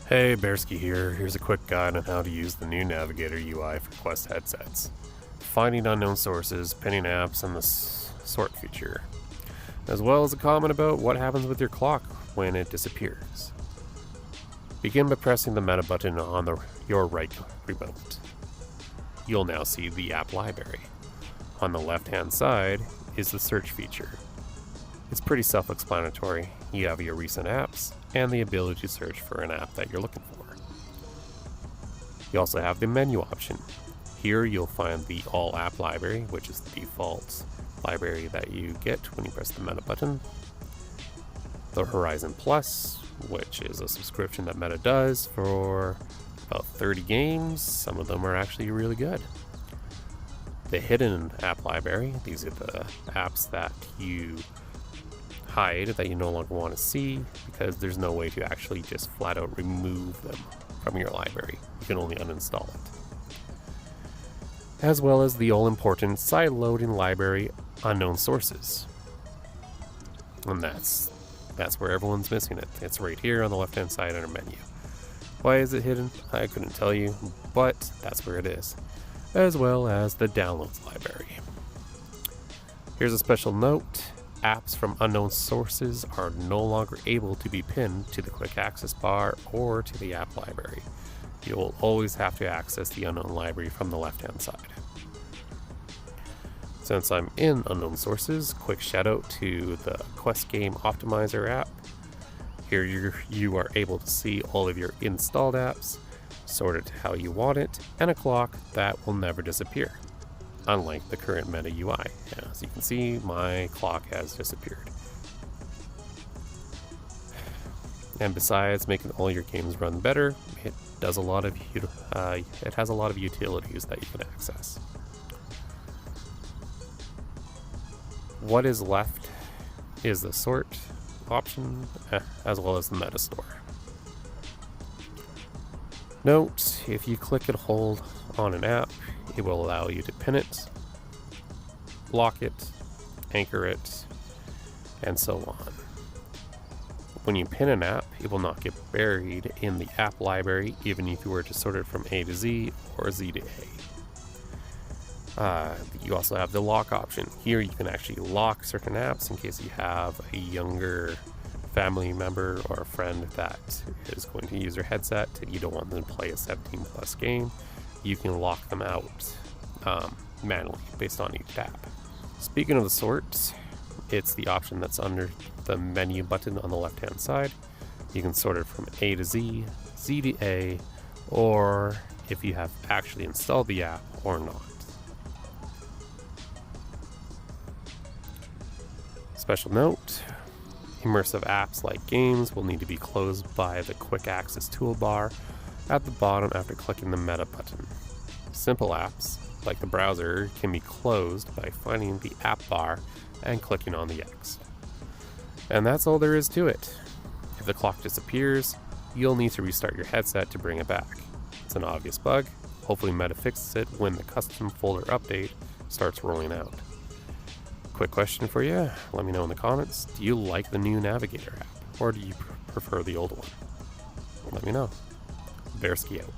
Hey, Bearski here. Here's a quick guide on how to use the new Navigator UI for Quest headsets. Finding unknown sources, pinning apps, and the sort feature. As well as a comment about what happens with your clock when it disappears. Begin by pressing the meta button on your right remote. You'll now see the app library. On the left-hand side is the search feature. It's pretty self-explanatory. You have your recent apps and the ability to search for an app that you're looking for. You also have the menu option. Here you'll find the all app library, which is the default library that you get when you press the Meta button. The Horizon Plus, which is a subscription that Meta does for about 30 games. Some of them are actually really good. The hidden app library, these are the apps that you hide that you no longer want to see because there's no way to actually just flat out remove them from your library. You can only uninstall it. As well as the all-important side-loading library unknown sources. And that's where everyone's missing it. It's right here on the left-hand side under menu. Why is it hidden? I couldn't tell you, but that's where it is. As well as the downloads library. Here's a special note. Apps from unknown sources are no longer able to be pinned to the quick access bar or to the app library. You will always have to access the unknown library from the left-hand side. Since I'm in unknown sources, quick shout out to the Quest Game Optimizer app. Here you are able to see all of your installed apps, sort it how you want it, and a clock that will never disappear. Unlike the current Meta UI. As you can see, my clock has disappeared. And besides making all your games run better, it has a lot of utilities that you can access. What is left is the sort option, as well as the Meta Store. Note, if you click and hold on an app, it will allow you to pin it, lock it, anchor it, and so on. When you pin an app, it will not get buried in the app library, even if you were to sort it from A to Z or Z to A. You also have the lock option. Here you can actually lock certain apps in case you have a younger family member or a friend that is going to use your headset and you don't want them to play a 17+ game. You can lock them out manually based on each app. Speaking of the sorts, it's the option that's under the menu button on the left-hand side. You can sort it from A to Z, Z to A, or if you have actually installed the app or not. Special note, immersive apps like games will need to be closed by the quick access toolbar at the bottom after clicking the Meta button. Simple apps, like the browser, can be closed by finding the app bar and clicking on the X. And that's all there is to it. If the clock disappears, you'll need to restart your headset to bring it back. It's an obvious bug. Hopefully Meta fixes it when the custom folder update starts rolling out. Quick question for you, let me know in the comments. Do you like the new Navigator app, or do you prefer the old one? Let me know. Bearski out.